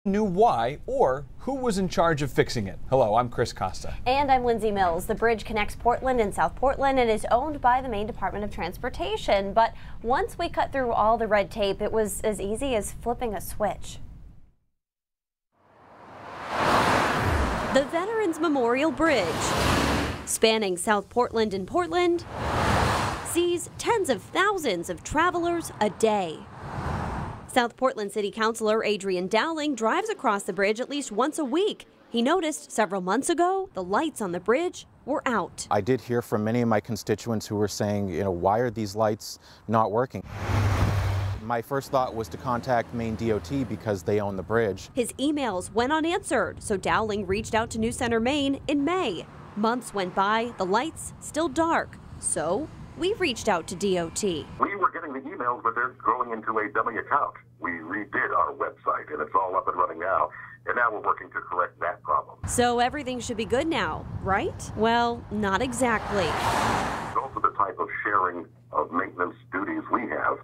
knew why or who was in charge of fixing it. Hello, I'm Chris Costa. And I'm Lindsay Mills. The bridge connects Portland and South Portland and is owned by the Maine Department of Transportation. But once we cut through all the red tape, it was as easy as flipping a switch. The Veterans Memorial Bridge, spanning South Portland and Portland, sees tens of thousands of travelers a day. South Portland City Councilor Adrian Dowling drives across the bridge at least once a week. He noticed several months ago the lights on the bridge were out. I did hear from many of my constituents who were saying, why are these lights not working? My first thought was to contact Maine DOT because they own the bridge. His emails went unanswered, so Dowling reached out to News Center Maine in May. Months went by, the lights still dark. So we reached out to DOT. We were getting the emails, but they're going into a dummy account. We redid our website, and it's all up and running now. And now we're working to correct that problem. So everything should be good now, right? Well, not exactly. It's also the type of sharing of maintenance duties we have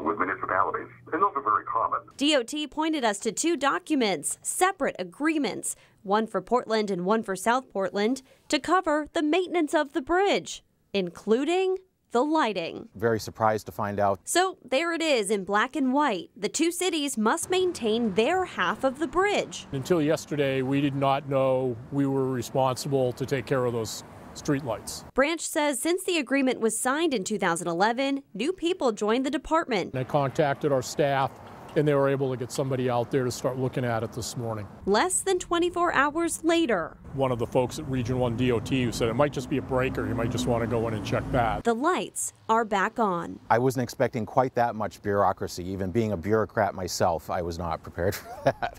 with municipalities, and those are very common. DOT pointed us to two documents, separate agreements, one for Portland and one for South Portland, to cover the maintenance of the bridge, including the lighting. Very surprised to find out. So there it is in black and white. The two cities must maintain their half of the bridge. Until yesterday, we did not know we were responsible to take care of those street lights. Branch says since the agreement was signed in 2011, new people joined the department. I contacted our staff, and they were able to get somebody out there to start looking at it this morning. Less than 24 hours later, one of the folks at Region 1 DOT who said it might just be a breaker, you might just want to go in and check that. The lights are back on. I wasn't expecting quite that much bureaucracy. Even being a bureaucrat myself, I was not prepared for that.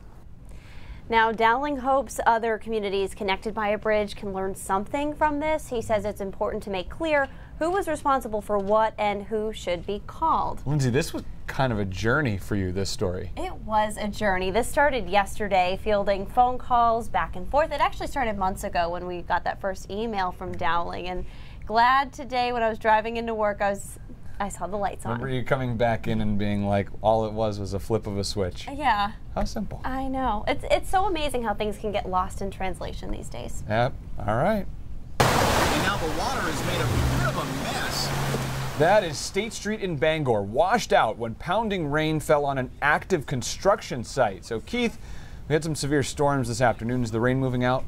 Now, Dowling hopes other communities connected by a bridge can learn something from this. He says it's important to make clear who was responsible for what and who should be called. Lindsay, this was kind of a journey for you, this story. It was a journey. This started yesterday, fielding phone calls back and forth. It actually started months ago when we got that first email from Dowling. And glad today when I was driving into work, I saw the lights on. Remember you coming back in and being like, all it was a flip of a switch. Yeah. How simple. I know. It's so amazing how things can get lost in translation these days. Yep. All right. And now the water is made a bit of a mess. That is State Street in Bangor, washed out when pounding rain fell on an active construction site. So Keith, we had some severe storms this afternoon. Is the rain moving out?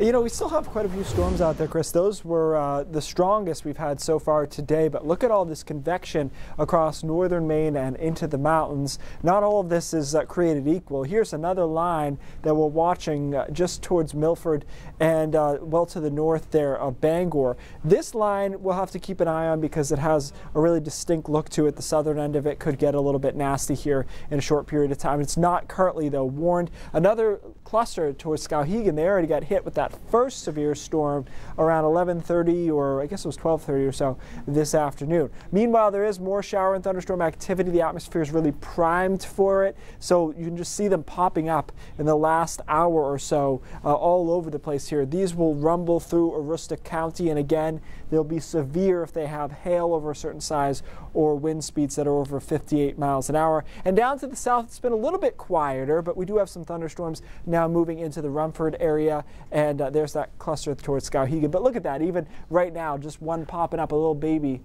We still have quite a few storms out there, Chris. Those were the strongest we've had so far today, but look at all this convection across northern Maine and into the mountains. Not all of this is created equal. Here's another line that we're watching just towards Milford and well to the north there of Bangor. This line we'll have to keep an eye on because it has a really distinct look to it. The southern end of it could get a little bit nasty here in a short period of time. It's not currently, though, warned. Another cluster towards Skowhegan, they already got hit with that first severe storm around 11:30, or I guess it was 12:30 or so this afternoon. Meanwhile, there is more shower and thunderstorm activity. The atmosphere is really primed for it, so you can just see them popping up in the last hour or so all over the place here. These will rumble through Aroostook County, and again, they'll be severe if they have hail over a certain size or wind speeds that are over 58 miles an hour. And down to the south, it's been a little bit quieter, but we do have some thunderstorms now moving into the Rumford area, and there's that cluster towards Skowhegan. But look at that, even right now, just one popping up, a little baby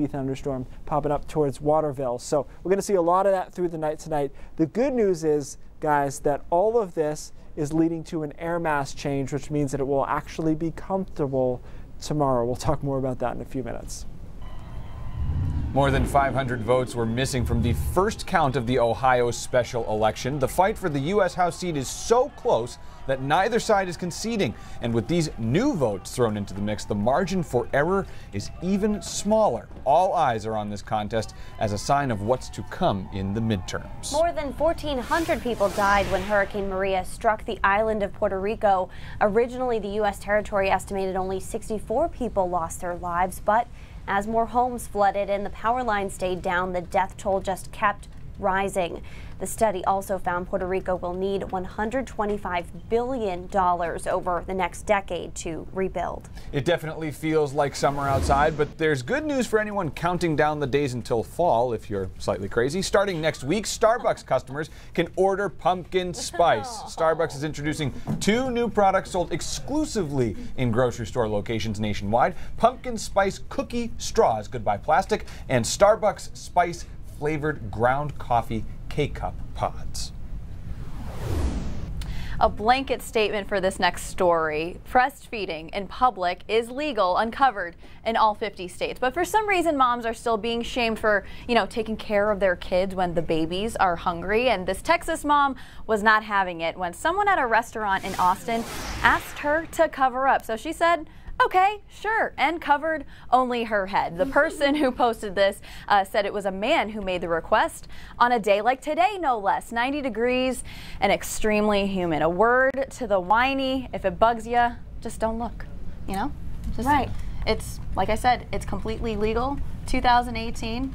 thunderstorm popping up towards Waterville. So we're going to see a lot of that through the night tonight. The good news is, guys, that all of this is leading to an air mass change, which means that it will actually be comfortable tomorrow. We'll talk more about that in a few minutes. More than 500 votes were missing from the first count of the Ohio special election. The fight for the U.S. House seat is so close that neither side is conceding. And with these new votes thrown into the mix, the margin for error is even smaller. All eyes are on this contest as a sign of what's to come in the midterms. More than 1,400 people died when Hurricane Maria struck the island of Puerto Rico. Originally, the U.S. territory estimated only 64 people lost their lives, but as more homes flooded and the power line stayed down, the death toll just kept rising. The study also found Puerto Rico will need $125 billion over the next decade to rebuild. It definitely feels like summer outside, but there's good news for anyone counting down the days until fall if you're slightly crazy. Starting next week, Starbucks customers can order pumpkin spice. Starbucks is introducing 2 new products sold exclusively in grocery store locations nationwide: pumpkin spice cookie straws, goodbye plastic, and Starbucks spice flavored ground coffee K-Cup pods. A blanket statement for this next story. Breastfeeding in public is legal, uncovered in all 50 states. But for some reason, moms are still being shamed for, taking care of their kids when the babies are hungry. And this Texas mom was not having it when someone at a restaurant in Austin asked her to cover up. So she said, okay, sure, and covered only her head. The person who posted this said it was a man who made the request on a day like today, no less. 90 degrees and extremely humid. A word to the whiny: if it bugs you, just don't look. Just, right. It's, like I said, it's completely legal. 2018.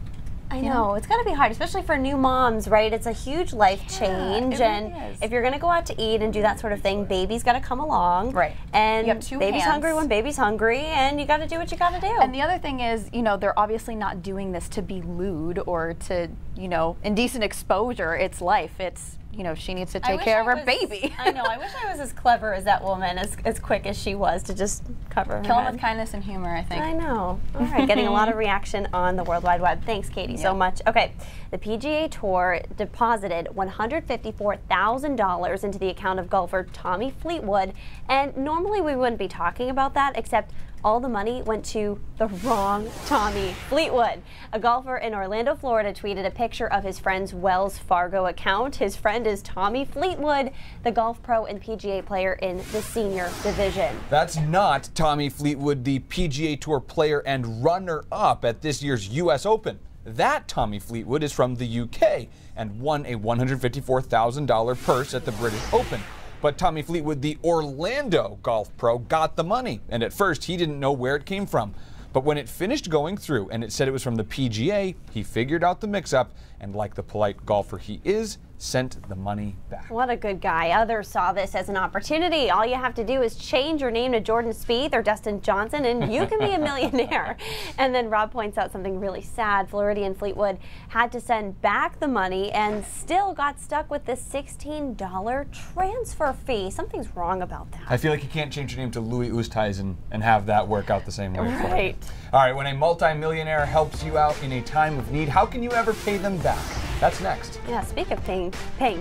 I know, it's got to be hard, especially for new moms, right? It's a huge life change, it really and is. if you're going to go out to eat and do that sort of thing, baby's got to come along. Right. And You have 2 baby's hands. hungry when baby's hungry, and you got to do what you got to do. And the other thing is, they're obviously not doing this to be lewd or to, indecent exposure. It's life. It's, she needs to take care of her baby. I know. I wish I was as clever as that woman, as quick as she was to just cover her Kill them head. with kindness and humor, I think. I know. All right, getting a lot of reaction on the World Wide Web. Thanks, Katie, so much. Okay, the PGA Tour deposited $154,000 into the account of golfer Tommy Fleetwood, and normally we wouldn't be talking about that, except all the money went to the wrong Tommy Fleetwood. A golfer in Orlando, Florida tweeted a picture of his friend's Wells Fargo account. His friend is Tommy Fleetwood, the golf pro and PGA player in the senior division. That's not Tommy Fleetwood, the PGA Tour player and runner-up at this year's U.S. Open. That Tommy Fleetwood is from the UK and won a $154,000 purse at the British Open. But Tommy Fleetwood, the Orlando golf pro, got the money, and at first he didn't know where it came from. But when it finished going through and it said it was from the PGA, he figured out the mix-up, and like the polite golfer he is, sent the money back. What a good guy. Others saw this as an opportunity. All you have to do is change your name to Jordan Spieth or Dustin Johnson and you can be a millionaire. And then Rob points out something really sad. Floridian Fleetwood had to send back the money and still got stuck with this $16 transfer fee. Something's wrong about that. I feel like you can't change your name to Louis Oosthuizen and have that work out the same way. Right. All right, when a multimillionaire helps you out in a time of need, how can you ever pay them back? That's next. Yeah, speak of paying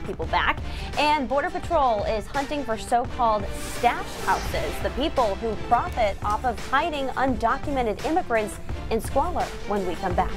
people back. And Border Patrol is hunting for so-called stash houses, the people who profit off of hiding undocumented immigrants in squalor, when we come back.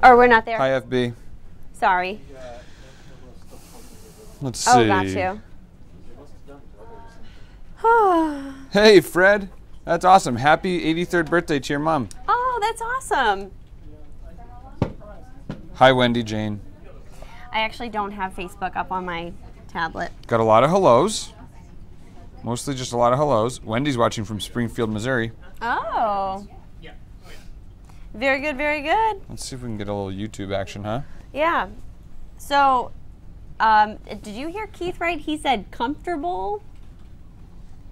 Or we're not there. Hi, FB. Sorry. Let's see. Oh, got you. Hey, Fred. That's awesome. Happy 83rd birthday to your mom. Oh, that's awesome. Hi, Wendy Jane. I actually don't have Facebook up on my tablet. Got a lot of hellos. Mostly just a lot of hellos. Wendy's watching from Springfield, Missouri. Oh. Very good, very good. Let's see if we can get a little YouTube action, huh? Yeah. So, did you hear Keith right? He said comfortable.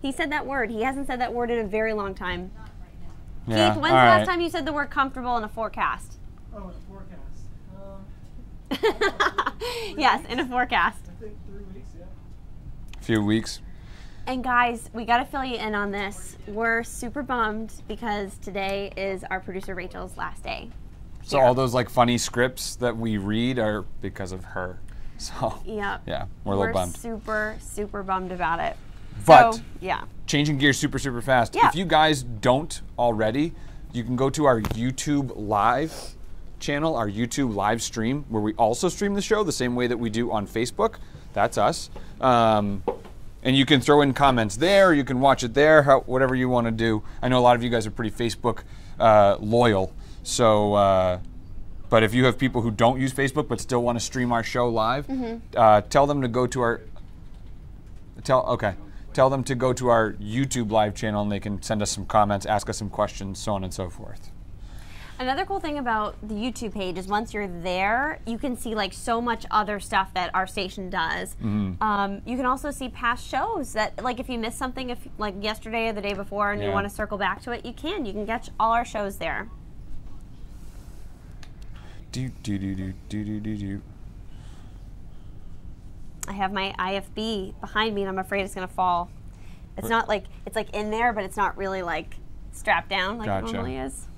He said that word. He hasn't said that word in a very long time. Yeah. Keith, when's the last time you said the word comfortable in a forecast? Oh, in a forecast. Yes, in a forecast. I think 3 weeks, yeah. A few weeks. And guys, we got to fill you in on this. We're super bummed because today is our producer Rachel's last day. So all those like funny scripts that we read are because of her. So yeah, we're a little bummed. Super, super bummed about it. But so, yeah. Changing gears super, super fast. Yeah. If you guys don't already, you can go to our YouTube live channel, our YouTube live stream, where we also stream the show the same way that we do on Facebook. That's us. And you can throw in comments there, you can watch it there, whatever you want to do. I know a lot of you guys are pretty Facebook loyal. So, but if you have people who don't use Facebook but still want to stream our show live, tell them to go to our tell them to go to our YouTube live channel, and they can send us some comments, ask us some questions, so on and so forth. Another cool thing about the YouTube page is once you're there, you can see like so much other stuff that our station does. You can also see past shows that, like, if you missed something, if like yesterday or the day before, and you want to circle back to it, you can. You can catch all our shows there. I have my IFB behind me, and I'm afraid it's gonna fall. It's not like it's like in there, but it's not really like strapped down like it normally is.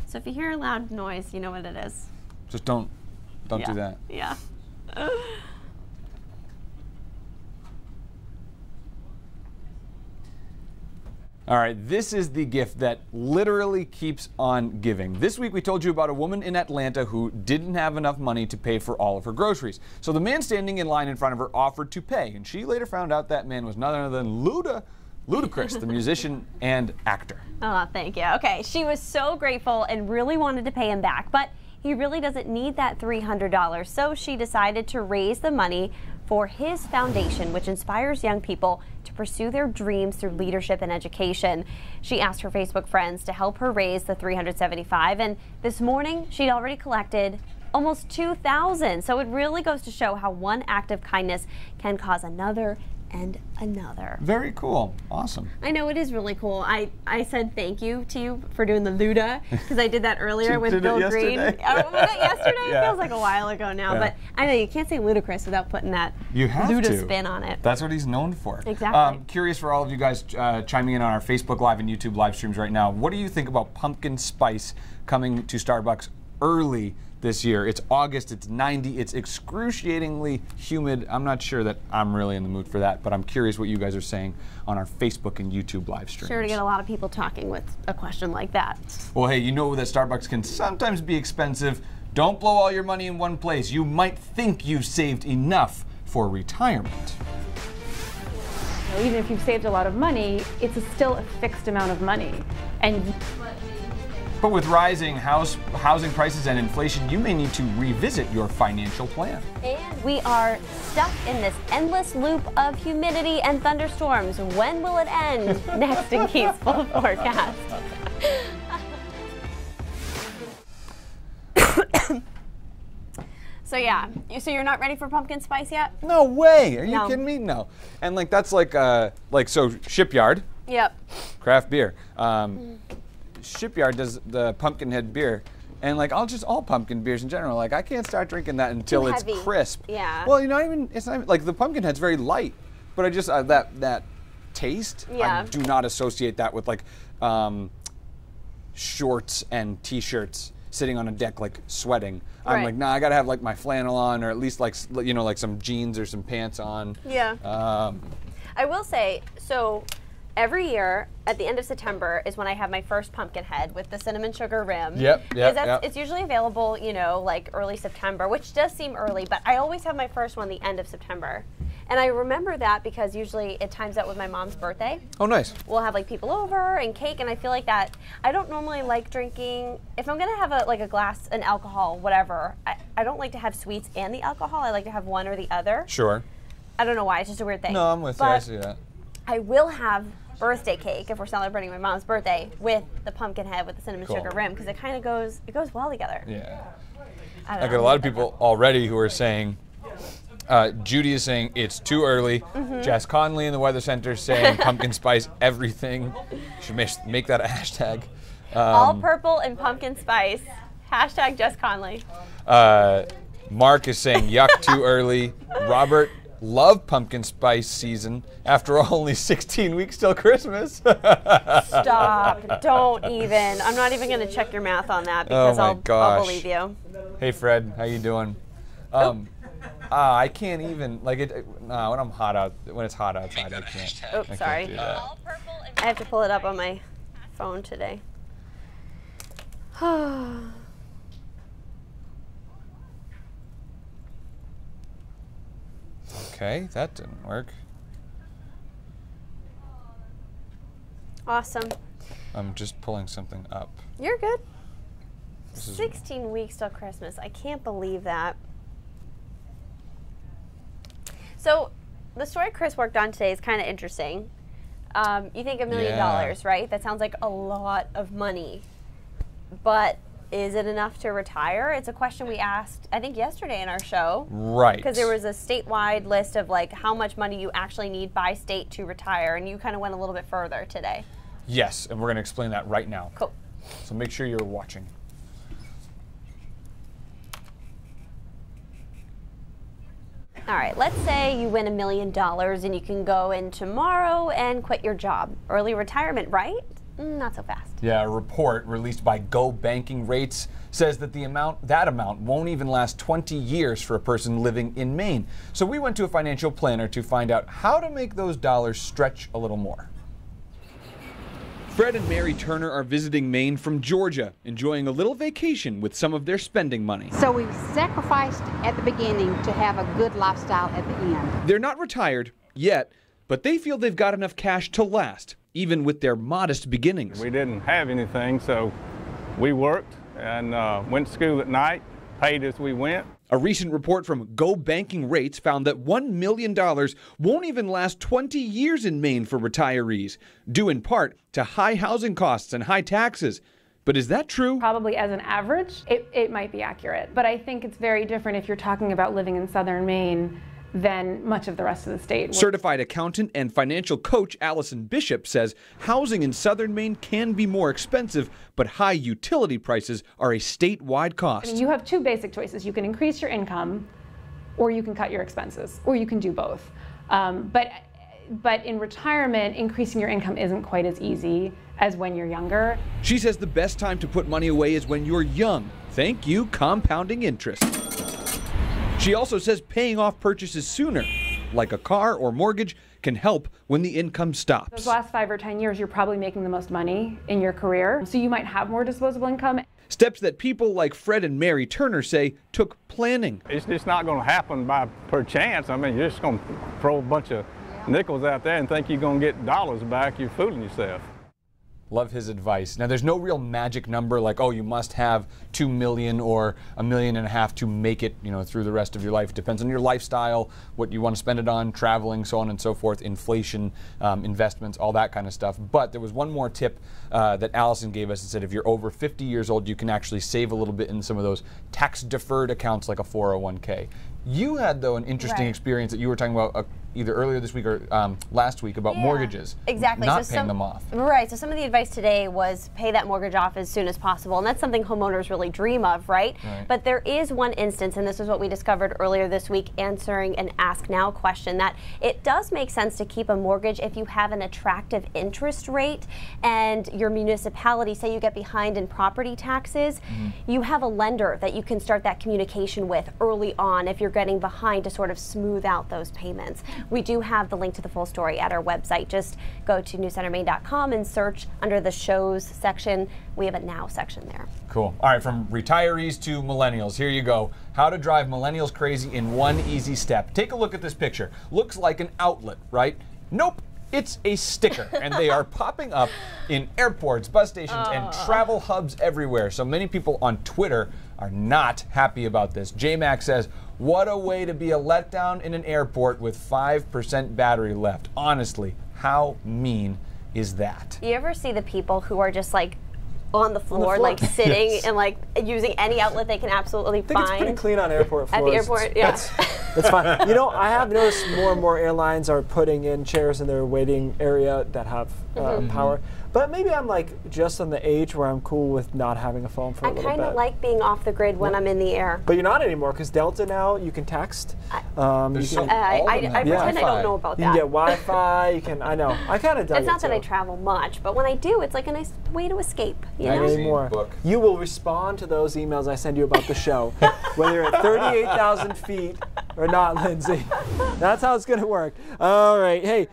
So if you hear a loud noise, you know what it is. Just don't do that. Yeah. All right, this is the gift that literally keeps on giving. This week we told you about a woman in Atlanta who didn't have enough money to pay for all of her groceries. So the man standing in line in front of her offered to pay, and she later found out that man was none other than Ludacris, the musician and actor. Oh, thank you. Okay, she was so grateful and really wanted to pay him back, but he really doesn't need that $300, so she decided to raise the money for his foundation, which inspires young people to pursue their dreams through leadership and education. She asked her Facebook friends to help her raise the $375, and this morning she'd already collected almost $2,000. So it really goes to show how one act of kindness can cause another and another. Very cool. Awesome. I know, it is really cool. I said thank you to you for doing the Luda, because I did that earlier with Bill Green. Oh, was it yesterday? Yeah. It feels like a while ago now, but I know you can't say Ludacris without putting that Luda spin on it. That's what he's known for. Exactly. Curious for all of you guys chiming in on our Facebook Live and YouTube live streams right now. What do you think about pumpkin spice coming to Starbucks early this year? It's August, it's 90, it's excruciatingly humid. I'm not sure that I'm really in the mood for that, but I'm curious what you guys are saying on our Facebook and YouTube live streams. Sure to get a lot of people talking with a question like that. Well, hey, you know that Starbucks can sometimes be expensive. Don't blow all your money in one place. You might think you've saved enough for retirement. Even if you've saved a lot of money, it's still a fixed amount of money. But with rising housing prices and inflation, you may need to revisit your financial plan. And we are stuck in this endless loop of humidity and thunderstorms. When will it end? Next in Keith's full forecast. So yeah, so you're not ready for pumpkin spice yet? No way! Are you kidding me? No. And like that's like so Shipyard. Yep. Craft beer. Shipyard does the Pumpkinhead beer, and like all pumpkin beers in general, like I can't start drinking that until it's crisp. Yeah. Well, it's not even like the Pumpkinhead's very light, but I just that taste. Yeah. I do not associate that with like shorts and t-shirts sitting on a deck like sweating. I'm like, nah, I gotta have like my flannel on, or at least like like some jeans or some pants on. Yeah. I will say, so every year at the end of September is when I have my first pumpkin head with the cinnamon sugar rim. Yep. It's usually available, like early September, which does seem early, but I always have my first one the end of September. And I remember that because usually it times out with my mom's birthday. Oh, nice. We'll have like people over and cake, and I feel like that. I don't normally like drinking, if I'm gonna have a glass, an alcohol, whatever, I don't like to have sweets and the alcohol. I like to have one or the other. Sure. I don't know why, it's just a weird thing. No, I'm with you, I see that. I will have birthday cake if we're celebrating my mom's birthday with the pumpkin head with the cinnamon sugar rim, because it kind of goes well together. Yeah. I got a lot of people already who are saying, Judy is saying it's too early. Jess Conley in the Weather Center is saying pumpkin spice everything. Should make that a hashtag. All purple and pumpkin spice. Hashtag Jess Conley. Mark is saying yuck, too early. Robert, love pumpkin spice season. After all, only 16 weeks till Christmas. Stop. Don't even. I'm not even going to check your math on that, because I'll believe you. Hey, Fred. How you doing? I can't even, when it's hot outside, I can't. Oops, sorry. I have to pull it up on my phone today. Okay, that didn't work. Awesome. I'm just pulling something up. You're good. 16 weeks till Christmas. I can't believe that. So the story Chris worked on today is kind of interesting. You think $1 million, right? That sounds like a lot of money. But is it enough to retire? It's a question we asked, I think, yesterday in our show. Right. Because there was a statewide list of like how much money you actually need by state to retire, and you kind of went a little bit further today. Yes, and we're going to explain that right now. Cool. So make sure you're watching. All right, let's say you win $1 million and you can go in tomorrow and quit your job. Early retirement, right? Not so fast. Yeah, a report released by Go Banking Rates says that that amount won't even last 20 years for a person living in Maine. So we went to a financial planner to find out how to make those dollars stretch a little more. Fred and Mary Turner are visiting Maine from Georgia, enjoying a little vacation with some of their spending money. So we sacrificed at the beginning to have a good lifestyle at the end. They're not retired yet, but they feel they've got enough cash to last, even with their modest beginnings. We didn't have anything, so we worked and went to school at night, paid as we went. A recent report from Go Banking Rates found that $1 million won't even last 20 years in Maine for retirees, due in part to high housing costs and high taxes. But is that true? Probably as an average, it might be accurate. But I think it's very different if you're talking about living in southern Maine than much of the rest of the state. Certified accountant and financial coach Allison Bishop says housing in southern Maine can be more expensive, but high utility prices are a statewide cost. I mean, you have two basic choices. You can increase your income, or you can cut your expenses, or you can do both. But in retirement, increasing your income isn't quite as easy as when you're younger. She says the best time to put money away is when you're young. Thank you, compounding interest. She also says paying off purchases sooner, like a car or mortgage, can help when the income stops. Those last 5 or 10 years, you're probably making the most money in your career, so you might have more disposable income. Steps that people like Fred and Mary Turner say took planning. It's just not going to happen by per chance. I mean, you're just going to throw a bunch of nickels out there and think you're going to get dollars back. You're fooling yourself. Love his advice. Now, there's no real magic number like, oh, you must have 2 million or $1.5 million to make it, through the rest of your life. It depends on your lifestyle, what you want to spend it on, traveling, so on and so forth, inflation, investments, all that kind of stuff. But there was one more tip that Allison gave us and said if you're over 50 years old, you can actually save a little bit in some of those tax-deferred accounts like a 401k. You had, though, an interesting experience that you were talking about either earlier this week or last week about mortgages. Exactly. Not paying them off. Right. So some of the advice today was pay that mortgage off as soon as possible. And that's something homeowners really dream of, right? But there is one instance, and this is what we discovered earlier this week answering an Ask Now question, that it does make sense to keep a mortgage if you have an attractive interest rate and your municipality, say you get behind in property taxes, you have a lender that you can start that communication with early on if you're getting behind to sort of smooth out those payments. We do have the link to the full story at our website. Just go to newscentermaine.com and search under the shows section. We have a Now section there. Cool. All right, from retirees to millennials, here you go. How to drive millennials crazy in one easy step. Take a look at this picture. Looks like an outlet, right? Nope. It's a sticker, and they are popping up in airports, bus stations, and travel hubs everywhere. So many people on Twitter are not happy about this. J-Mac says, what a way to be a letdown in an airport with 5% battery left. Honestly, how mean is that? You ever see the people who are just like on the floor, like sitting and like using any outlet they can absolutely find? I think it's pretty clean on airport floors. At the airport, yeah. That's fine. I have noticed more and more airlines are putting in chairs in their waiting area that have power. But maybe I'm like just on the age where I'm cool with not having a phone for a little bit. I kind of like being off the grid when I'm in the air. But you're not anymore because Delta now you can text. I pretend I don't know about that. You can get Wi-Fi. You can. I know. I kind of dug it. It's not that I travel much, but when I do, it's like a nice way to escape. Not anymore. You will respond to those emails I send you about the show, whether you're at 38,000 feet or not, Lindsay. That's how it's going to work. All right. Hey.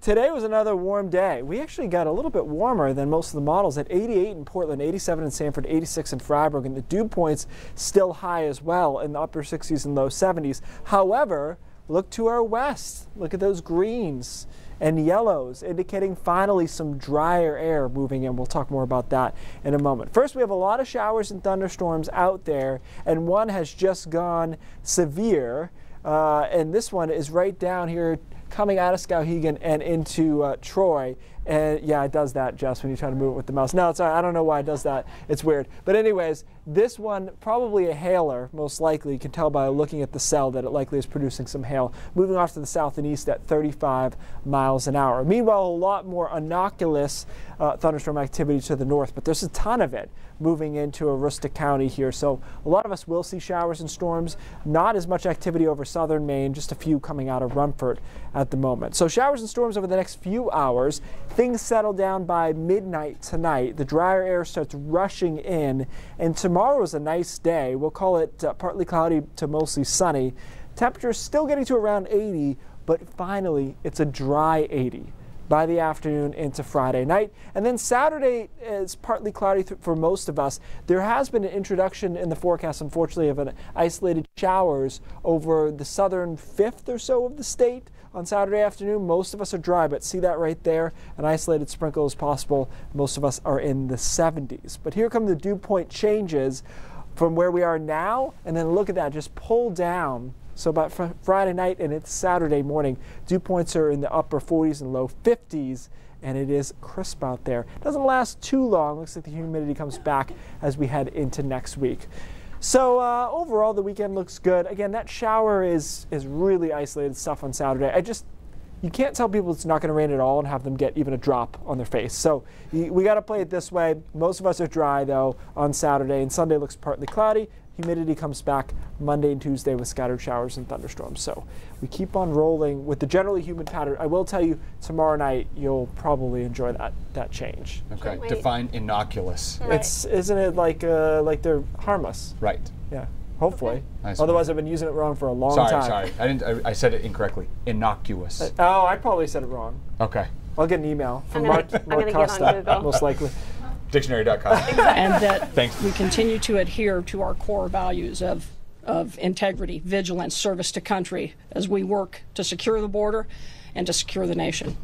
Today was another warm day. We actually got a little bit warmer than most of the models at 88 in Portland, 87 in Sanford, 86 in Freiburg, and the dew points still high as well in the upper 60s and low 70s. However, look to our west. Look at those greens. and yellows, indicating finally some drier air moving in. We'll talk more about that in a moment. First, we have a lot of showers and thunderstorms out there, and one has just gone severe, and this one is right down here coming out of Skowhegan and into Troy. And yeah, it does that, Jess, when you try to move it with the mouse. No, it's all right. I don't know why it does that. It's weird. But anyways, this one, probably a hailer, most likely. You can tell by looking at the cell that it likely is producing some hail. Moving off to the south and east at 35 miles an hour. Meanwhile, a lot more innocuous thunderstorm activity to the north, but there's a ton of it moving into Aroostook County here. So a lot of us will see showers and storms. Not as much activity over southern Maine, just a few coming out of Rumford at the moment. So showers and storms over the next few hours. Things settle down by midnight tonight. The drier air starts rushing in, and tomorrow is a nice day. We'll call it partly cloudy to mostly sunny. Temperatures still getting to around 80, but finally it's a dry 80 by the afternoon into Friday night. And then Saturday is partly cloudy for most of us. There has been an introduction in the forecast, unfortunately, of an isolated showers over the southern fifth or so of the state on Saturday afternoon. Most of us are dry, but see that right there? An isolated sprinkle is possible. Most of us are in the 70s. But here come the dew point changes from where we are now, and then look at that, just pull down. So about Friday night and it's Saturday morning, dew points are in the upper 40s and low 50s, and it is crisp out there. It doesn't last too long. Looks like the humidity comes back as we head into next week. So overall, the weekend looks good. Again, that shower is really isolated stuff on Saturday. You can't tell people it's not going to rain at all and have them get even a drop on their face. So we got to play it this way. Most of us are dry, though, on Saturday, and Sunday looks partly cloudy. Humidity comes back Monday and Tuesday with scattered showers and thunderstorms. So we keep on rolling with the generally humid pattern. I will tell you, tomorrow night you'll probably enjoy that change. Okay, define innocuous. Right. Isn't it like they're harmless? Right. Yeah. Hopefully. Okay. Otherwise, I've been using it wrong for a long time. Sorry. I said it incorrectly. Innocuous. I probably said it wrong. Okay. I'll get an email from Mark Costa, most likely. Dictionary.com. And that we continue to adhere to our core values of integrity, vigilance, service to country as we work to secure the border and to secure the nation.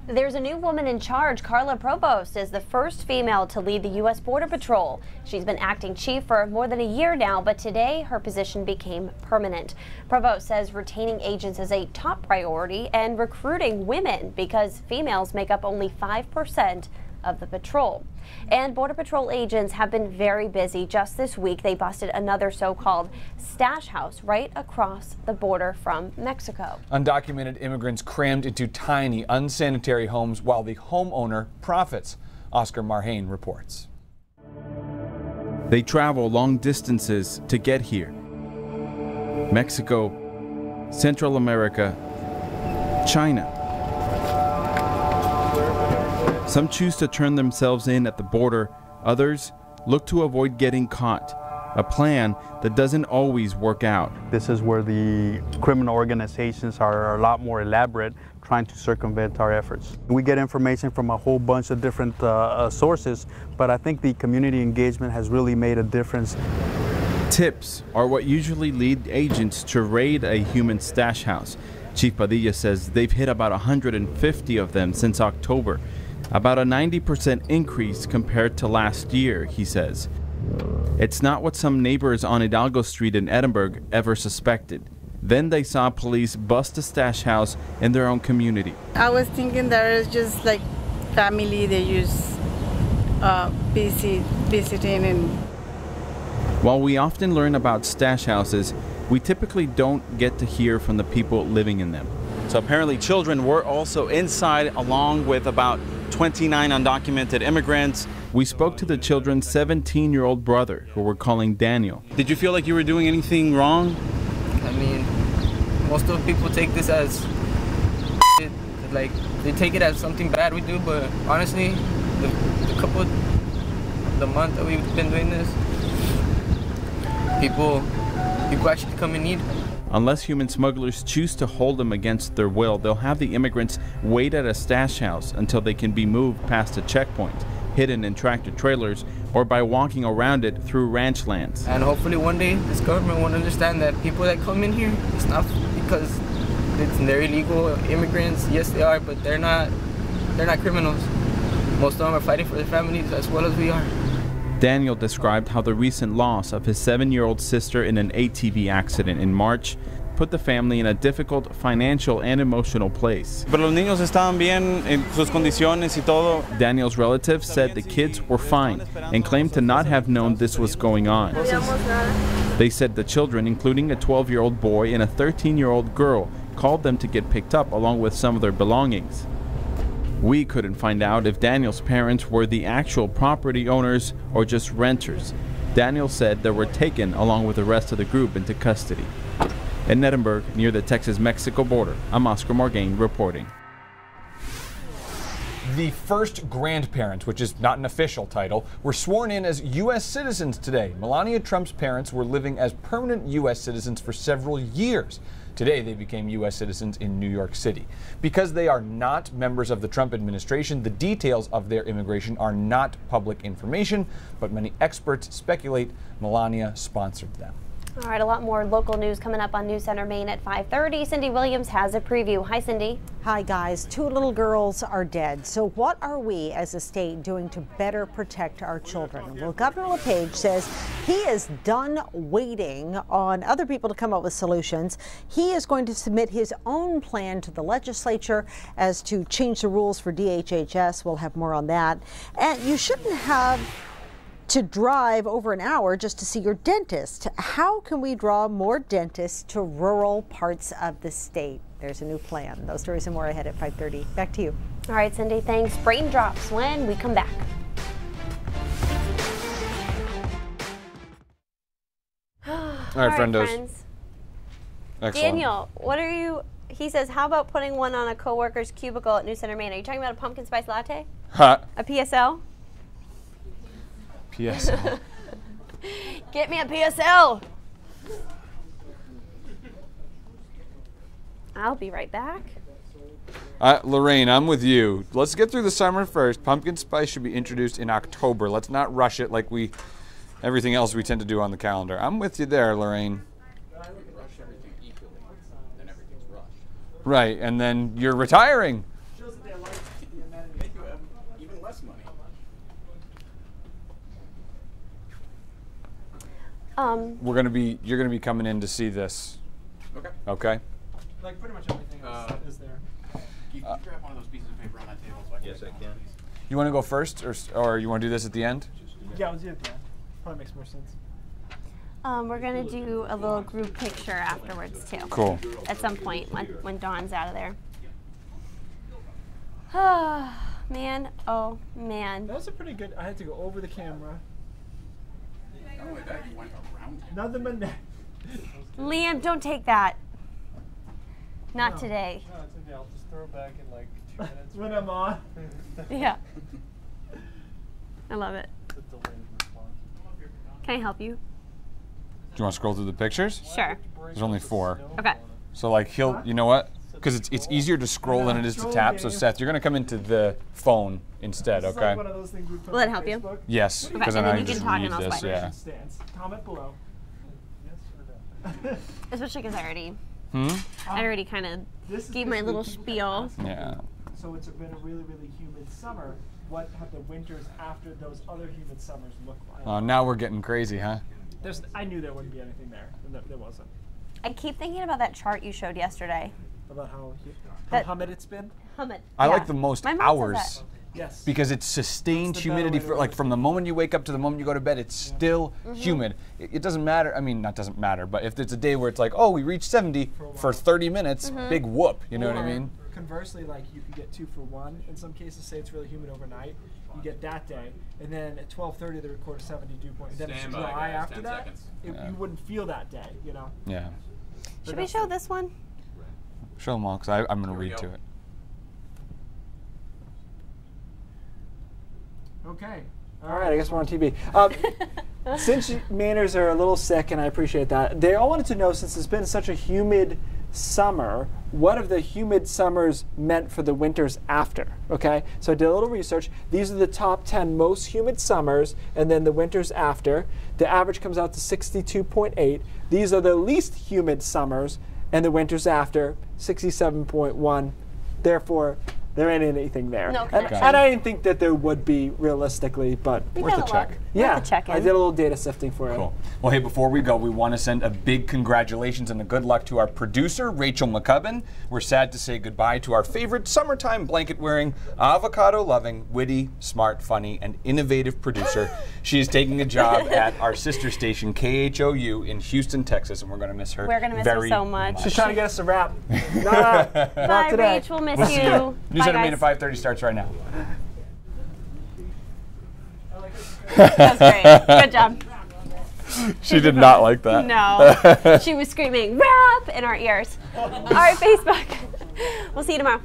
There's a new woman in charge. Carla Provost is the first female to lead the U.S. Border Patrol. She's been acting chief for more than a year now, but today her position became permanent. Provost says retaining agents is a top priority and recruiting women because females make up only 5% of the patrol. And Border Patrol agents have been very busy. Just this week, they busted another so-called stash house right across the border from Mexico. Undocumented immigrants crammed into tiny, unsanitary homes while the homeowner profits. Oscar Marhain reports. They travel long distances to get here. Mexico, Central America, China. Some choose to turn themselves in at the border, others look to avoid getting caught, a plan that doesn't always work out. This is where the criminal organizations are a lot more elaborate, trying to circumvent our efforts. We get information from a whole bunch of different sources, but I think the community engagement has really made a difference. Tips are what usually lead agents to raid a human stash house. Chief Padilla says they've hit about 150 of them since October. About a 90% increase compared to last year, he says. It's not what some neighbors on Hidalgo Street in Edinburgh ever suspected. Then they saw police bust a stash house in their own community. I was thinking that it's just like family, they use visiting. And while we often learn about stash houses, we typically don't get to hear from the people living in them. So apparently children were also inside along with about 29 undocumented immigrants. We spoke to the children's 17-year-old brother, who we're calling Daniel. Did you feel like you were doing anything wrong? I mean, most of the people take this as like they take it as something bad we do, but honestly, the month that we've been doing this, people actually come in need. Unless human smugglers choose to hold them against their will, they'll have the immigrants wait at a stash house until they can be moved past a checkpoint, hidden in tractor trailers, or by walking around it through ranch lands. And hopefully one day this government will understand that people that come in here, it's not because they're illegal immigrants. Yes, they are, but they're not criminals. Most of them are fighting for their families as well as we are. Daniel described how the recent loss of his 7-year-old sister in an ATV accident in March put the family in a difficult financial and emotional place. Pero los niños estaban bien en sus condiciones y todo. Daniel's relatives said the kids were fine and claimed to not have known this was going on. They said the children, including a 12-year-old boy and a 13-year-old girl, called them to get picked up along with some of their belongings. We couldn't find out if Daniel's parents were the actual property owners or just renters. Daniel said they were taken along with the rest of the group into custody. In Edinburgh, near the Texas-Mexico border, I'm Oscar Morgaine reporting. The first grandparents, which is not an official title, were sworn in as U.S. citizens today. Melania Trump's parents were living as permanent U.S. citizens for several years. Today, they became U.S. citizens in New York City. Because they are not members of the Trump administration, the details of their immigration are not public information, but many experts speculate Melania sponsored them. All right, a lot more local news coming up on News Center Maine at 5:30. Cindy Williams has a preview. Hi, Cindy. Hi, guys. 2 little girls are dead. So what are we as a state doing to better protect our children? Well, Governor LePage says he is done waiting on other people to come up with solutions. He is going to submit his own plan to the legislature as to change the rules for DHHS. We'll have more on that. And you shouldn't have to drive over an hour just to see your dentist. How can we draw more dentists to rural parts of the state? There's a new plan. Those stories and more ahead at 5:30. Back to you. All right, Cindy, thanks. Raindrops when we come back. All right, friendos. Friends. Excellent. Daniel, what are you? He says, how about putting one on a coworker's cubicle at News Center Maine? Are you talking about a pumpkin spice latte? Huh? A PSL? PSL. Get me a PSL. I'll be right back. Lorraine, I'm with you. Let's get through the summer first. Pumpkin spice should be introduced in October. Let's not rush it like everything else we tend to do on the calendar. I'm with you there, Lorraine. Right, and then you're retiring. You're gonna be coming in to see this. Okay. Okay. Like pretty much everything else is there. Can you grab one of those pieces of paper on that table? So yes, I can. You want to go first, or you want to do this at the end? Yeah, we'll do it at the end. Probably makes more sense. We're gonna do a little group picture afterwards too. Cool. At some point when Dawn's out of there. Oh man, oh man. That was a pretty good. I had to go over the camera. Not only that, you went around. Nothing but that. Liam, don't take that. Not today. No, it's okay. I'll just throw it back in like 2 minutes when I'm on. Yeah. I love it. Can I help you? Do you want to scroll through the pictures? Sure. There's only 4. Okay. So like you know what? Because it's easier to scroll than it is to tap. So Seth, you're gonna come into the phone instead, okay? Will that help you? Yes, because okay, then I you just can read talk and this. Yeah. Comment below. Yes or no? Especially because I already kind of gave my little spiel. Yeah. So it's been a really, really humid summer. What have the winters after those other humid summers look like? Now we're getting crazy, huh? I knew there wouldn't be anything there. There wasn't. I keep thinking about that chart you showed yesterday. About how humid it's been? Humid. I like the most hours. Yes. Because it's sustained humidity from the moment you wake up to the moment you go to bed. It's still humid. It doesn't matter. I mean, not doesn't matter, but if it's a day where it's like, oh, we reached 70 for 30 minutes, big whoop. You know what I mean? Conversely, like you could get 2 for 1. In some cases, say it's really humid overnight. You get that day, and then at 12:30 they record a 72 point. Then it's dry after that. You wouldn't feel that day, you know. Yeah. Should we show this one? Show them all, because I'm going to read to it. Okay. All right, I guess we're on TV. Since Mainers are a little sick, and I appreciate that, they all wanted to know, since it's been such a humid summer, what have the humid summers meant for the winters after? Okay, so I did a little research. These are the top 10 most humid summers, and then the winters after. The average comes out to 62.8. These are the least humid summers, and the winters after, 67.1. Therefore, there ain't anything there. No and I didn't think that there would be realistically, but worth a check. Yeah, I did a little data sifting for Cool. Well, hey, before we go, we want to send a big congratulations and a good luck to our producer, Rachel McCubbin. We're sad to say goodbye to our favorite summertime blanket-wearing, avocado-loving, witty, smart, funny, and innovative producer. She is taking a job at our sister station, KHOU, in Houston, Texas, and we're going to miss her. We're going to miss her so much. She's trying to get us a wrap. Bye, today. Rach. We'll miss you. News Center Maine at 5:30 starts right now. That was great. Good job. She did not like that. No. She was screaming, "Rap!" in our ears. All right, Facebook. We'll see you tomorrow.